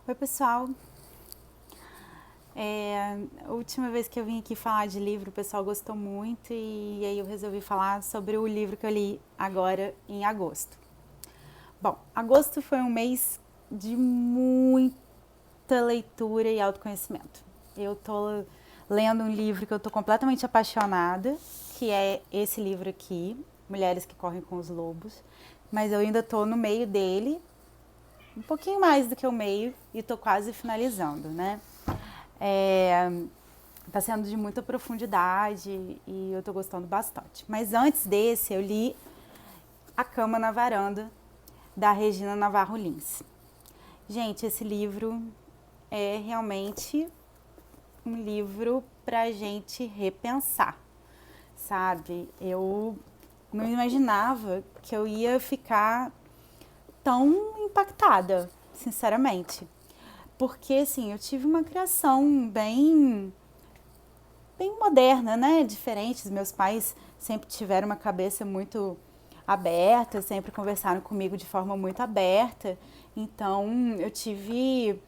Oi, pessoal. A última vez que eu vim aqui falar de livro, o pessoal gostou muito e aí eu resolvi falar sobre o livro que eu li agora em agosto. Bom, agosto foi um mês de muita leitura e autoconhecimento. Eu tô lendo um livro que eu tô completamente apaixonada, que é esse livro aqui, Mulheres que Correm com os Lobos, mas eu ainda tô no meio dele, um pouquinho mais do que o meio, e tô quase finalizando, né? Tá sendo de muita profundidade e eu tô gostando bastante. Mas antes desse, eu li A Cama na Varanda, da Regina Navarro Lins. Gente, esse livro é realmente um livro pra gente repensar, sabe? Eu não imaginava que eu ia ficar tão impactada, sinceramente. Porque, assim, eu tive uma criação bem moderna, né? Diferentes. Meus pais sempre tiveram uma cabeça muito aberta, sempre conversaram comigo de forma muito aberta. Então, eu tive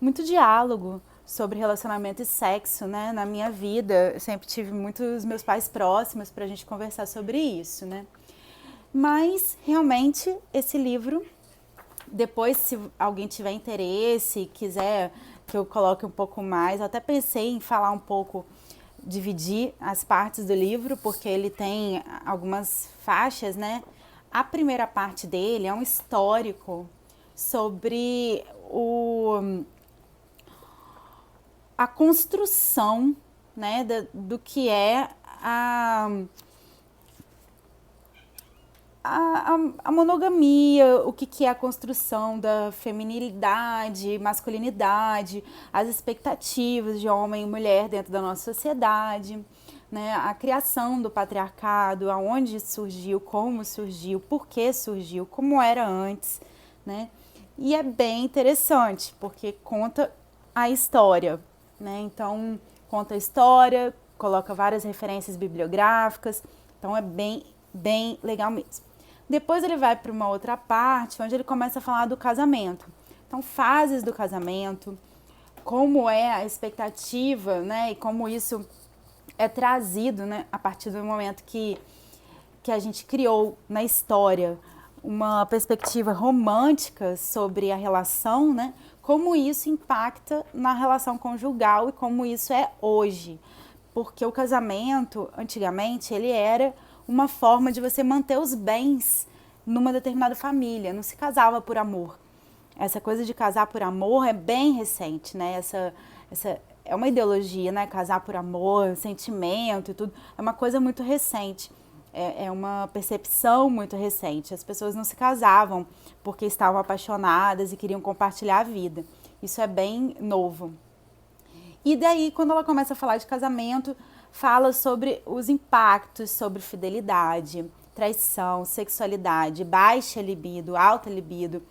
muito diálogo sobre relacionamento e sexo, né? Na minha vida, eu sempre tive muitos meus pais próximos para a gente conversar sobre isso, né? Mas, realmente, esse livro, depois, se alguém tiver interesse, quiser que eu coloque um pouco mais, eu até pensei em falar um pouco, dividir as partes do livro, porque ele tem algumas faixas, né? A primeira parte dele é um histórico sobre a construção, né, do que é a monogamia, o que é a construção da feminilidade, masculinidade, as expectativas de homem e mulher dentro da nossa sociedade, né? A criação do patriarcado, aonde surgiu, por que surgiu, como era antes, né? E é bem interessante, porque conta a história, né? Então, conta a história, coloca várias referências bibliográficas, então é bem legal mesmo. Depois ele vai para uma outra parte, onde ele começa a falar do casamento. Então, fases do casamento, como é a expectativa, né? E como isso é trazido, né? A partir do momento que a gente criou na história uma perspectiva romântica sobre a relação, né? Como isso impacta na relação conjugal e como isso é hoje. Porque o casamento, antigamente, ele era uma forma de você manter os bens numa determinada família, não se casava por amor. Essa coisa de casar por amor é bem recente, né? Essa é uma ideologia, né? Casar por amor, sentimento e tudo, é uma coisa muito recente. É uma percepção muito recente. As pessoas não se casavam porque estavam apaixonadas e queriam compartilhar a vida. Isso é bem novo. E daí, quando ela começa a falar de casamento, fala sobre os impactos sobre fidelidade, traição, sexualidade, baixa libido, alta libido,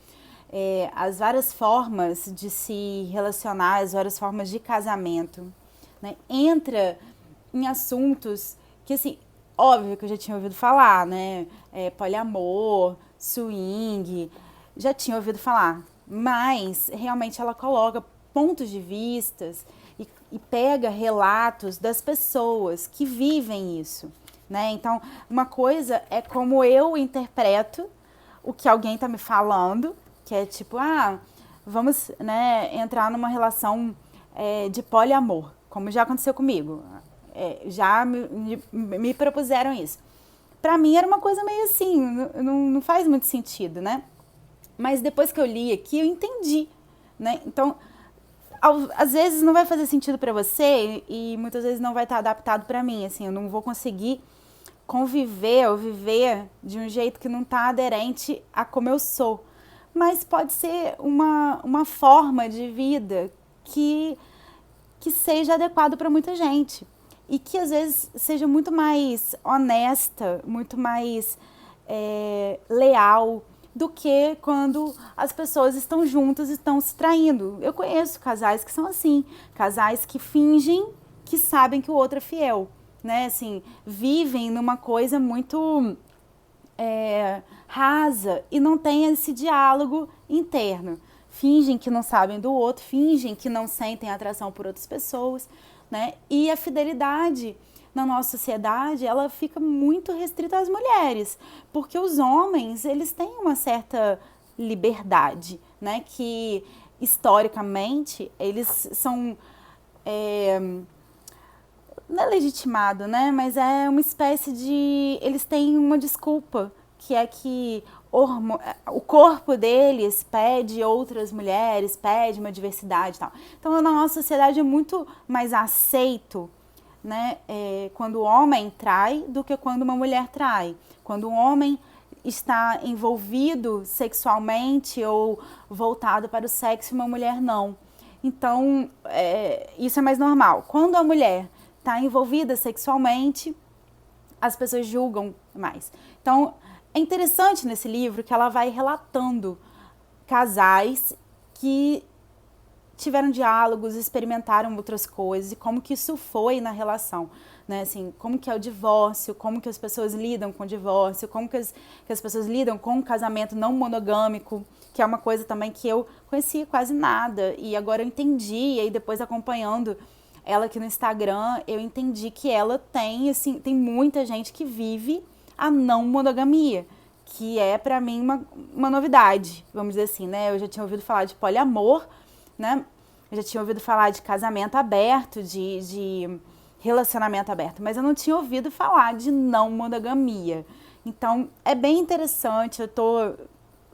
as várias formas de se relacionar, as várias formas de casamento, né? Entra em assuntos que, assim, óbvio que eu já tinha ouvido falar, né? Poliamor, swing, já tinha ouvido falar, mas realmente ela coloca pontos de vistas e pega relatos das pessoas que vivem isso, né? Então, uma coisa é como eu interpreto o que alguém está me falando, que é tipo, vamos, né, entrar numa relação de poliamor, como já aconteceu comigo. Já me propuseram isso. Pra mim era uma coisa meio assim, não faz muito sentido, né? Mas depois que eu li aqui, eu entendi, né? Então, às vezes não vai fazer sentido pra você e muitas vezes não vai estar adaptado pra mim, assim, eu não vou conseguir conviver ou viver de um jeito que não está aderente a como eu sou. Mas pode ser uma forma de vida que seja adequado para muita gente. E que às vezes seja muito mais honesta, muito mais leal do que quando as pessoas estão juntas e estão se traindo. Eu conheço casais que são assim, casais que fingem que sabem que o outro é fiel, né? Assim, vivem numa coisa muito rasa e não tem esse diálogo interno. fingem que não sabem do outro, fingem que não sentem atração por outras pessoas, né? E a fidelidade na nossa sociedade, ela fica muito restrita às mulheres, porque os homens, eles têm uma certa liberdade, né? Que historicamente eles são não é legitimado, né? Mas é uma espécie de... Eles têm uma desculpa, que é que o corpo deles pede outras mulheres, pede uma diversidade e tal. Então, na nossa sociedade é muito mais aceito, né? Quando o homem trai do que quando uma mulher trai. Quando um homem está envolvido sexualmente ou voltado para o sexo, uma mulher não. Então, isso é mais normal. Quando a mulher está envolvida sexualmente, as pessoas julgam mais. Então, é interessante nesse livro que ela vai relatando casais que tiveram diálogos, experimentaram outras coisas e como que isso foi na relação, né? Assim, como que é o divórcio, como que as pessoas lidam com o divórcio, como que as pessoas lidam com o casamento não monogâmico, que é uma coisa também que eu conhecia quase nada e agora eu entendi, e aí depois acompanhando ela aqui no Instagram, eu entendi que ela tem, assim, tem muita gente que vive a não monogamia, que é pra mim uma novidade, vamos dizer assim, né? Eu já tinha ouvido falar de poliamor, né? Eu já tinha ouvido falar de casamento aberto, de relacionamento aberto, mas eu não tinha ouvido falar de não monogamia. Então, é bem interessante, eu tô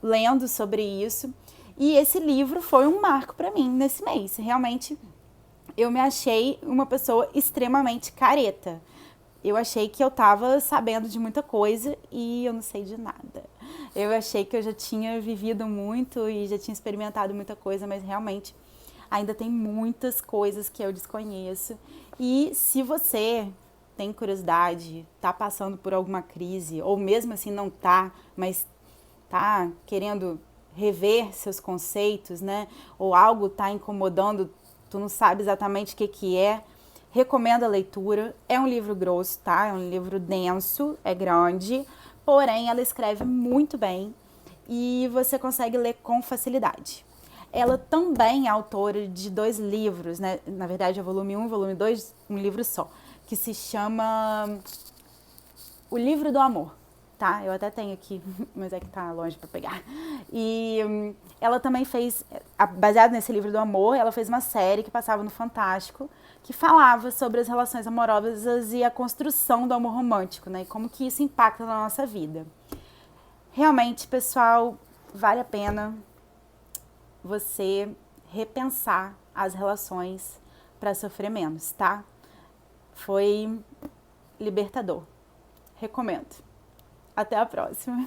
lendo sobre isso, e esse livro foi um marco pra mim nesse mês. Realmente, eu me achei uma pessoa extremamente careta. Eu achei que eu tava sabendo de muita coisa e eu não sei de nada. Eu achei que eu já tinha vivido muito e já tinha experimentado muita coisa, mas realmente ainda tem muitas coisas que eu desconheço. E se você tem curiosidade, tá passando por alguma crise, ou mesmo assim não tá, mas tá querendo rever seus conceitos, né? Ou algo tá incomodando, tu não sabe exatamente o que é, recomendo a leitura. É um livro grosso, tá? É um livro denso, é grande, porém ela escreve muito bem e você consegue ler com facilidade. Ela também é autora de 2 livros, né? Na verdade é volume 1 e volume 2, um livro só, que se chama O Livro do Amor, tá? Eu até tenho aqui, mas é que tá longe para pegar. E ela também fez, baseado nesse livro do amor, ela fez uma série que passava no Fantástico, que falava sobre as relações amorosas e a construção do amor romântico, né? E como que isso impacta na nossa vida. Realmente, pessoal, vale a pena você repensar as relações para sofrer menos, tá? Foi libertador. Recomendo. Até a próxima.